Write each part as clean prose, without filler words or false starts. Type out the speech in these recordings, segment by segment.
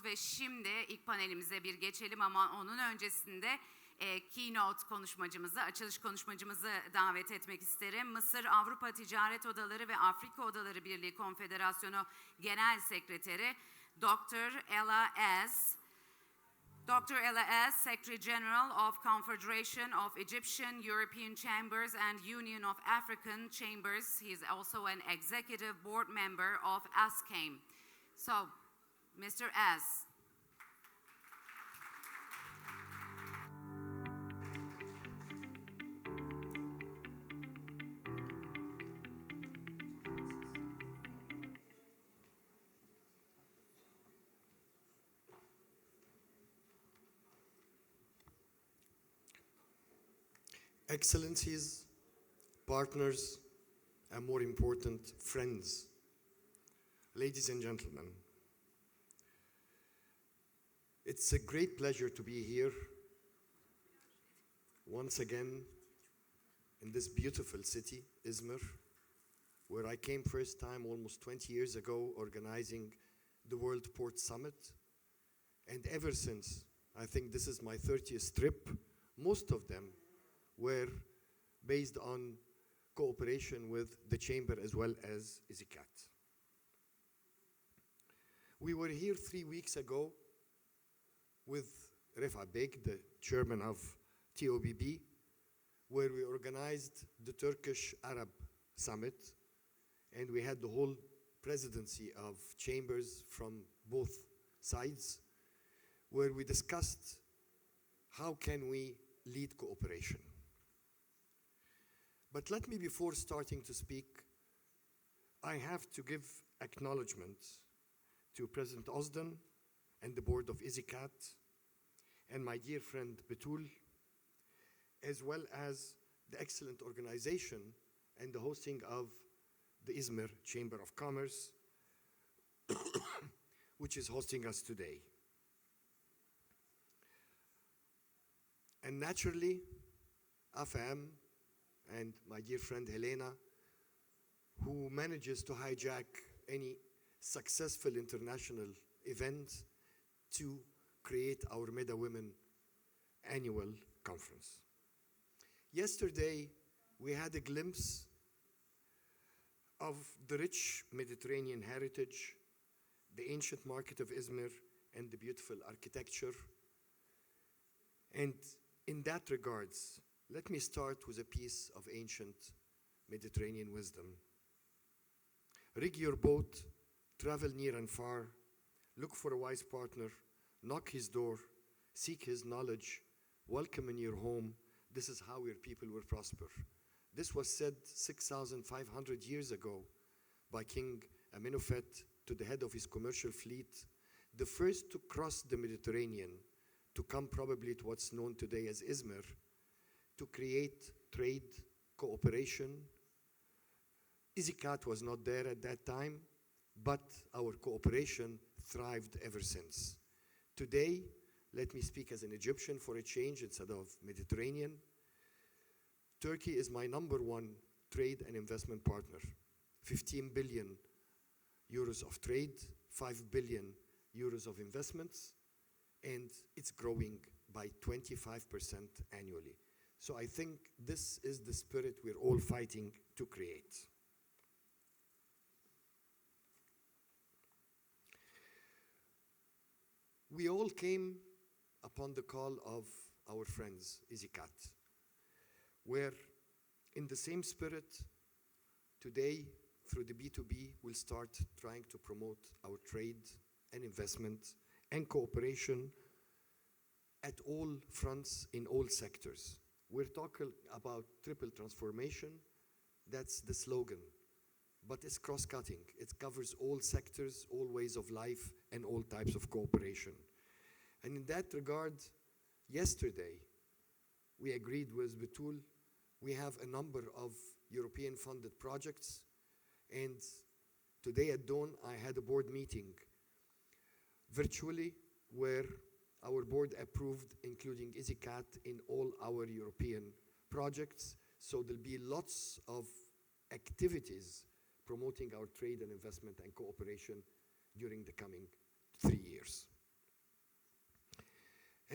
Ve şimdi ilk panelimize bir geçelim ama onun öncesinde keynote konuşmacımızı, açılış konuşmacımızı davet etmek isterim. Mısır Avrupa Ticaret Odaları ve Afrika Odaları Birliği Konfederasyonu Genel Sekreteri Dr. Alaa Ezz. Dr. Alaa Ezz, Secretary General of Confederation of Egyptian European Chambers and Union of African Chambers. He is also an executive board member of ASCAME. So, Mr. Ezz. Excellencies, partners, and more important, friends, ladies and gentlemen, it's a great pleasure to be here once again in this beautiful city, Izmir, where I came first time almost 20 years ago organizing the World Port Summit. And ever since, I think this is my 30th trip, most of them were based on cooperation with the Chamber as well as İZİKAD. We were here 3 weeks ago with Refat Beg, the chairman of TOBB, where we organized the Turkish Arab Summit, and we had the whole presidency of chambers from both sides, where we discussed how can we lead cooperation. But let me, before starting to speak, I have to give acknowledgement to President Ozden and the board of İZİKAD and my dear friend Betul, as well as the excellent organization and the hosting of the Izmir Chamber of Commerce, which is hosting us today. And naturally, AFAM and my dear friend Helena, who manages to hijack any successful international event to create our MEDA Women annual conference. Yesterday, we had a glimpse of the rich Mediterranean heritage, the ancient market of Izmir, and the beautiful architecture. And in that regards, let me start with a piece of ancient Mediterranean wisdom. Rig your boat, travel near and far, look for a wise partner, knock his door, seek his knowledge, welcome in your home. This is how your people will prosper. This was said 6,500 years ago by King Amenhotep to the head of his commercial fleet, the first to cross the Mediterranean, to come probably to what's known today as Izmir, to create trade, cooperation. İZİKAD was not there at that time, but our cooperation thrived ever since. Today, let me speak as an Egyptian for a change instead of Mediterranean. Turkey is my #1 trade and investment partner. 15 billion euros of trade, 5 billion euros of investments, and it's growing by 25% annually. So I think this is the spirit we're all fighting to create. We all came upon the call of our friends, İZİKAD, where in the same spirit, today, through the B2B, we'll start trying to promote our trade and investment and cooperation at all fronts in all sectors. We're talking about triple transformation. That's the slogan. But it's cross-cutting. It covers all sectors, all ways of life, and all types of cooperation. And in that regard, yesterday, we agreed with Betul. We have a number of European-funded projects. And today at dawn, I had a board meeting virtually where our board approved including İZİKAD in all our European projects. So there'll be lots of activities promoting our trade and investment and cooperation during the coming 3 years.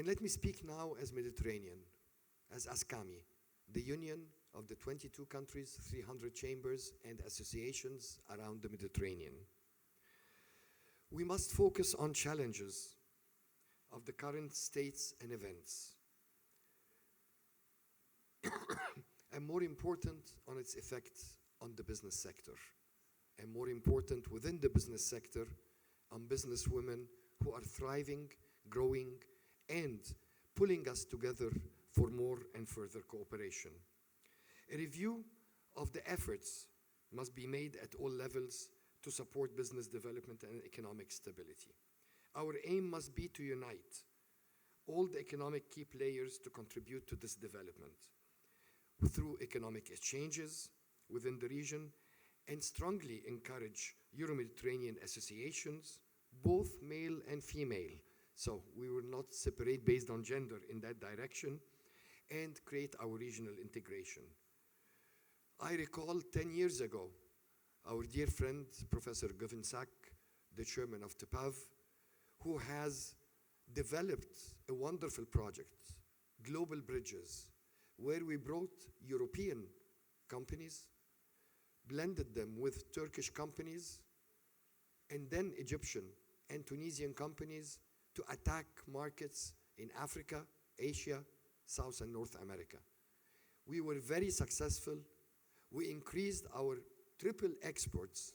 And let me speak now as Mediterranean, as ASCAME, the union of the 22 countries, 300 chambers and associations around the Mediterranean. We must focus on challenges of the current states and events, and more important on its effect on the business sector, and more important within the business sector on businesswomen who are thriving, growing, and pulling us together for more and further cooperation. A review of the efforts must be made at all levels to support business development and economic stability. Our aim must be to unite all the economic key players to contribute to this development through economic exchanges within the region, and strongly encourage Euro-Mediterranean associations, both male and female. So we will not separate based on gender in that direction, and create our regional integration. I recall 10 years ago, our dear friend, Professor Govinsak, the chairman of TPAV, who has developed a wonderful project, Global Bridges, where we brought European companies, blended them with Turkish companies, and then Egyptian and Tunisian companies to attack markets in Africa, Asia, South and North America. We were very successful. We increased our triple exports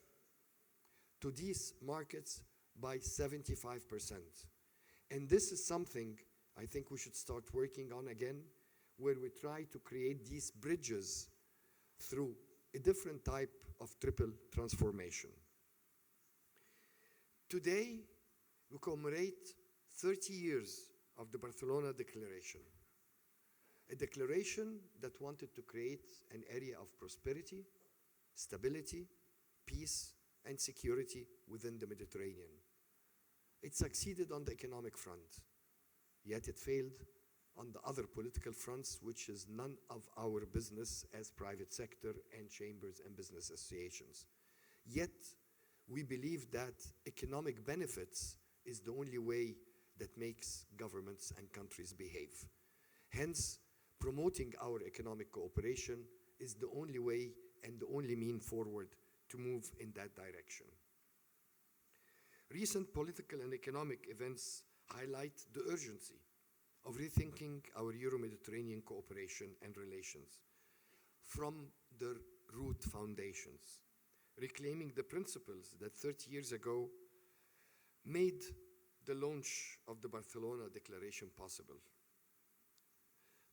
to these markets by 75%. And this is something I think we should start working on again, where we try to create these bridges through a different type of triple transformation. Today, we commemorate 30 years of the Barcelona Declaration, a declaration that wanted to create an area of prosperity, stability, peace, and security within the Mediterranean. It succeeded on the economic front, yet it failed on the other political fronts, which is none of our business as private sector and chambers and business associations. Yet, we believe that economic benefits is the only way that makes governments and countries behave. Hence, promoting our economic cooperation is the only way and the only mean forward to move in that direction. Recent political and economic events highlight the urgency of rethinking our Euro-Mediterranean cooperation and relations from their root foundations, reclaiming the principles that 30 years ago made the launch of the Barcelona Declaration possible.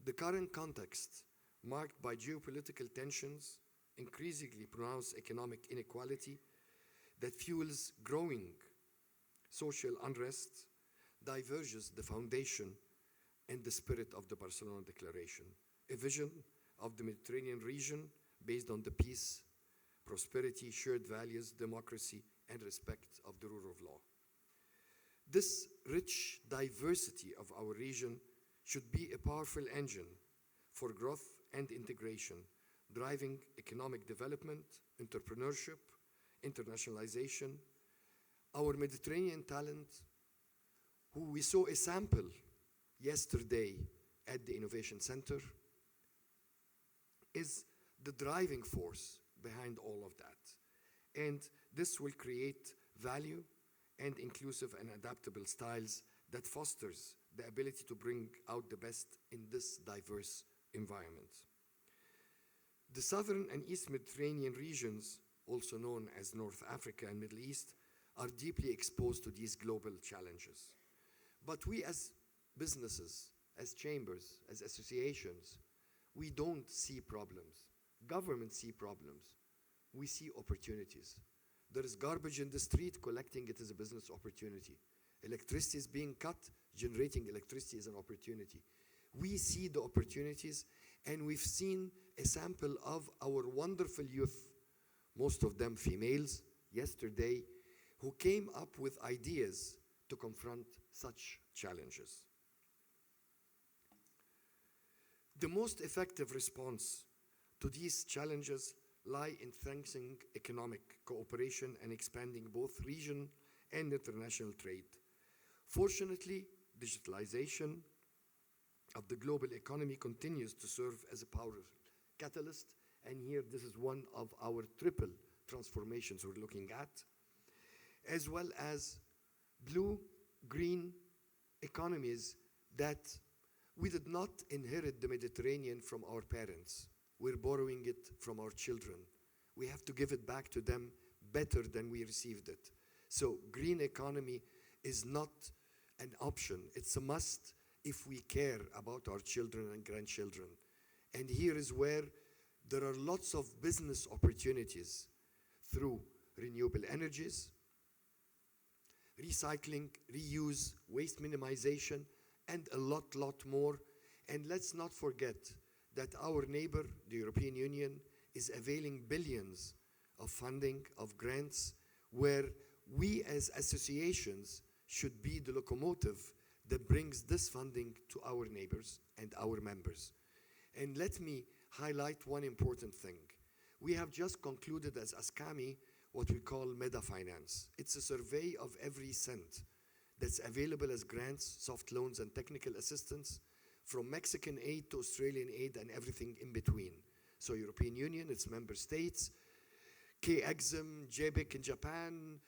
The current context, marked by geopolitical tensions, increasingly pronounced economic inequality that fuels growing social unrest, diverges the foundation and the spirit of the Barcelona Declaration, a vision of the Mediterranean region based on the peace, prosperity, shared values, democracy, and respect of the rule of law. This rich diversity of our region should be a powerful engine for growth and integration, driving economic development, entrepreneurship, internationalization. Our Mediterranean talent, who we saw a sample yesterday at the Innovation Center, is the driving force behind all of that. And this will create value and inclusive and adaptable styles that fosters the ability to bring out the best in this diverse environment. The Southern and East Mediterranean regions, also known as North Africa and Middle East, are deeply exposed to these global challenges. But we as businesses, as chambers, as associations, we don't see problems. Governments see problems. We see opportunities. There is garbage in the street, collecting it is a business opportunity. Electricity is being cut, generating electricity is an opportunity. We see the opportunities, and we've seen a sample of our wonderful youth, most of them females, yesterday, who came up with ideas to confront such challenges. The most effective response to these challenges lie in strengthening economic cooperation and expanding both regional and international trade. Fortunately, digitalization, of the global economy continues to serve as a powerful catalyst. And here, this is one of our triple transformations we're looking at, as well as blue-green economies that we did not inherit the Mediterranean from our parents. We're borrowing it from our children. We have to give it back to them better than we received it. So green economy is not an option. It's a must if we care about our children and grandchildren. And here is where there are lots of business opportunities through renewable energies, recycling, reuse, waste minimization, and a lot more. And let's not forget that our neighbor, the European Union, is availing billions of funding, of grants, where we as associations should be the locomotive that brings this funding to our neighbors and our members. And let me highlight one important thing. We have just concluded as ASCAME what we call meta finance. It's a survey of every cent that's available as grants, soft loans, and technical assistance, from Mexican aid to Australian aid and everything in between. So European Union, its member states, KEXIM, JBIC in Japan,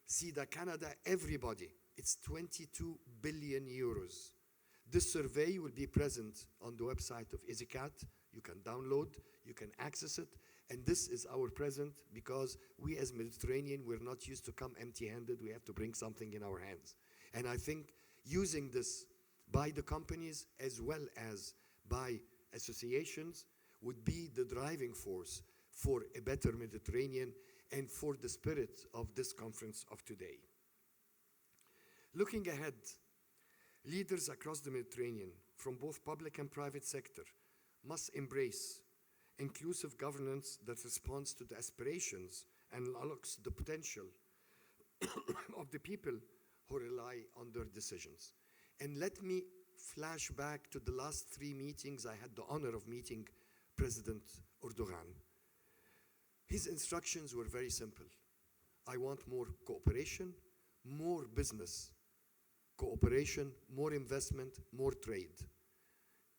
SIDA Canada, everybody. It's 22 billion euros. This survey will be present on the website of İZİKAD. You can download, you can access it. And this is our present because we as Mediterranean, we're not used to come empty-handed. We have to bring something in our hands. And I think using this by the companies as well as by associations would be the driving force for a better Mediterranean and for the spirit of this conference of today. Looking ahead, leaders across the Mediterranean, from both public and private sector, must embrace inclusive governance that responds to the aspirations and unlocks the potential of the people who rely on their decisions. And let me flash back to the last 3 meetings I had the honor of meeting President Erdogan. His instructions were very simple. I want more cooperation, more business cooperation, more investment, more trade.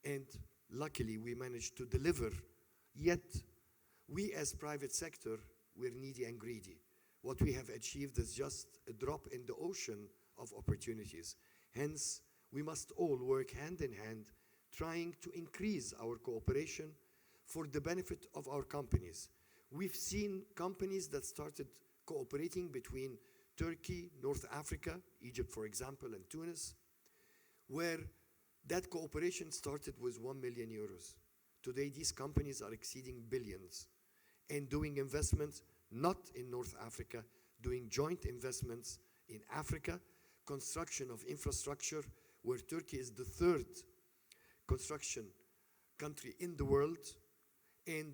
And luckily we managed to deliver, yet we as private sector, we're needy and greedy. What we have achieved is just a drop in the ocean of opportunities. Hence, we must all work hand in hand, trying to increase our cooperation for the benefit of our companies. We've seen companies that started cooperating between Turkey, North Africa, Egypt, for example, and Tunis, where that cooperation started with 1 million euros. Today, these companies are exceeding billions and doing investments not in North Africa, doing joint investments in Africa, construction of infrastructure, where Turkey is the 3rd construction country in the world, and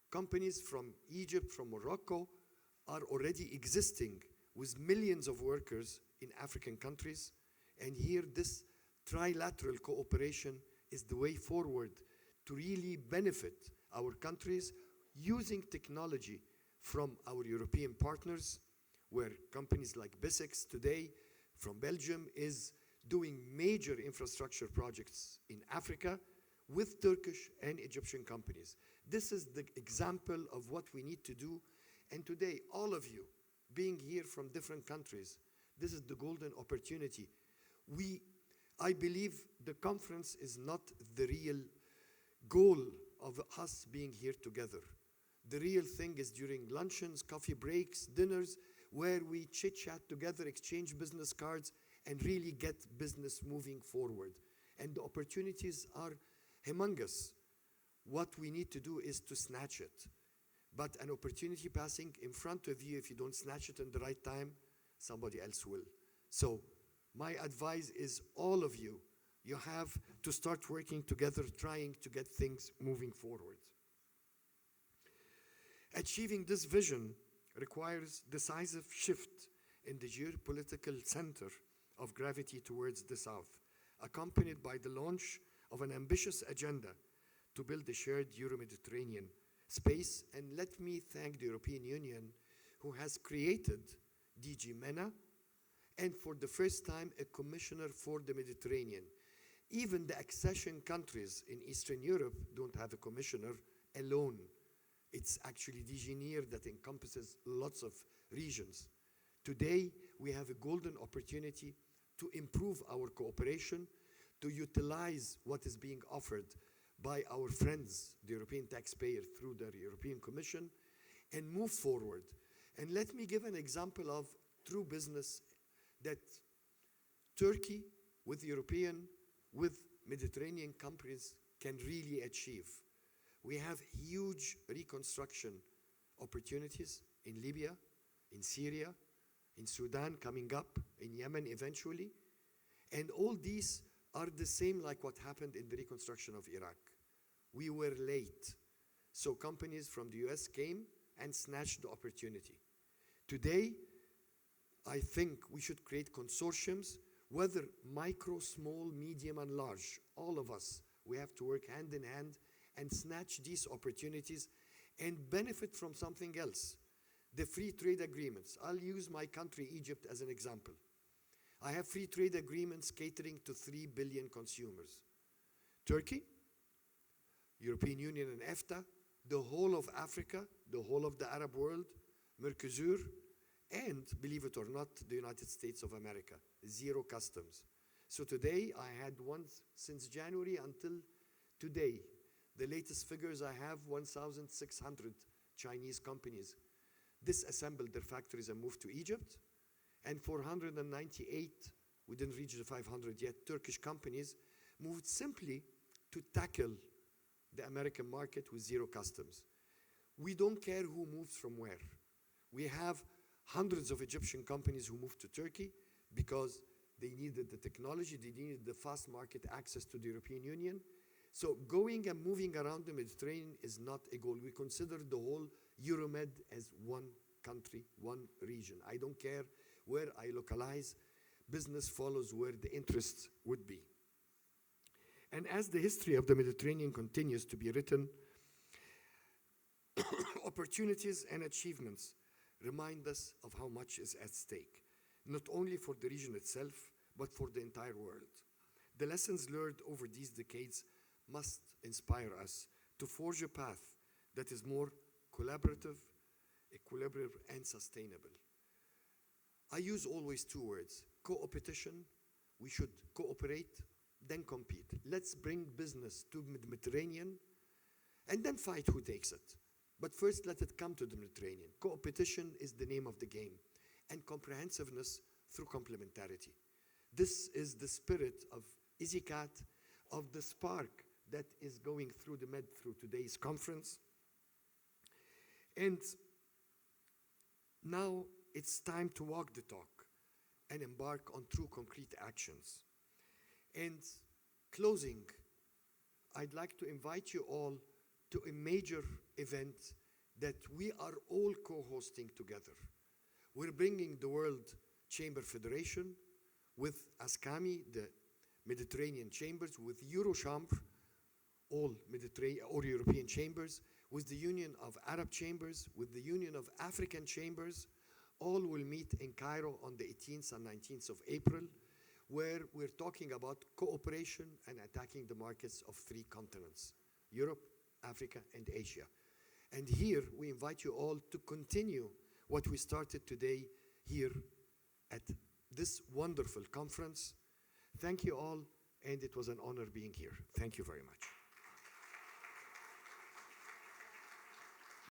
companies from Egypt, from Morocco, are already existing with millions of workers in African countries. And here, this trilateral cooperation is the way forward to really benefit our countries using technology from our European partners, where companies like Bisex today from Belgium is doing major infrastructure projects in Africa with Turkish and Egyptian companies. This is the example of what we need to do. And today, all of you being here from different countries, this is the golden opportunity. I believe the conference is not the real goal of us being here together. The real thing is during luncheons, coffee breaks, dinners, where we chit-chat together, exchange business cards, and really get business moving forward. And the opportunities are humongous. What we need to do is to snatch it. But an opportunity passing in front of you, if you don't snatch it in the right time, somebody else will. So my advice is all of you, you have to start working together, trying to get things moving forward. Achieving this vision requires decisive shift in the geopolitical center of gravity towards the south, accompanied by the launch of an ambitious agenda to build a shared Euro-Mediterranean space. And let me thank the European Union, who has created DG MENA, and for the first time, a commissioner for the Mediterranean. Even the accession countries in Eastern Europe don't have a commissioner alone. It's actually DG NEAR that encompasses lots of regions. Today, we have a golden opportunity to improve our cooperation, to utilize what is being offered by our friends, the European taxpayer, through the European Commission, and move forward. And let me give an example of true business that Turkey with European, with Mediterranean companies can really achieve. We have huge reconstruction opportunities in Libya, in Syria, in Sudan coming up, in Yemen eventually. And all these are the same like what happened in the reconstruction of Iraq. We were late. So companies from the US came and snatched the opportunity. Today, I think we should create consortiums, whether micro, small, medium, and large. All of us, we have to work hand in hand and snatch these opportunities and benefit from something else. The free trade agreements. I'll use my country, Egypt, as an example. I have free trade agreements catering to 3 billion consumers. Turkey, European Union and EFTA, the whole of Africa, the whole of the Arab world, Mercosur, and, believe it or not, the United States of America. Zero customs. So today, I had since January until today, the latest figures I have, 1,600 Chinese companies disassembled their factories and moved to Egypt, and 498, we didn't reach the 500 yet, Turkish companies moved simply to tackle the American market with zero customs. We don't care who moves from where. We have hundreds of Egyptian companies who moved to Turkey because they needed the technology, they needed the fast market access to the European Union. So going and moving around the Mediterranean is not a goal. We consider the whole Euromed as one country, one region. I don't care where I localize. Business follows where the interests would be. And as the history of the Mediterranean continues to be written, opportunities and achievements remind us of how much is at stake, not only for the region itself, but for the entire world. The lessons learned over these decades must inspire us to forge a path that is more collaborative, equilibrium, and sustainable. I use always two words: co-opetition. We should cooperate, then compete. Let's bring business to the Mediterranean and then fight who takes it. But first, let it come to the Mediterranean. Co-opetition is the name of the game, and comprehensiveness through complementarity. This is the spirit of İZİKAD, of the spark that is going through the Med through today's conference. And now it's time to walk the talk and embark on true concrete actions. And closing, I'd like to invite you all to a major event that we are all co-hosting together. We're bringing the World Chamber Federation with ASCAME, the Mediterranean chambers, with Eurochambre, all European chambers, with the Union of Arab Chambers, with the Union of African Chambers. All will meet in Cairo on the 18th and 19th of April, where we're talking about cooperation and attacking the markets of 3 continents: Europe, Africa, and Asia. And here we invite you all to continue what we started today here at this wonderful conference. Thank you all, and it was an honor being here. Thank you very much.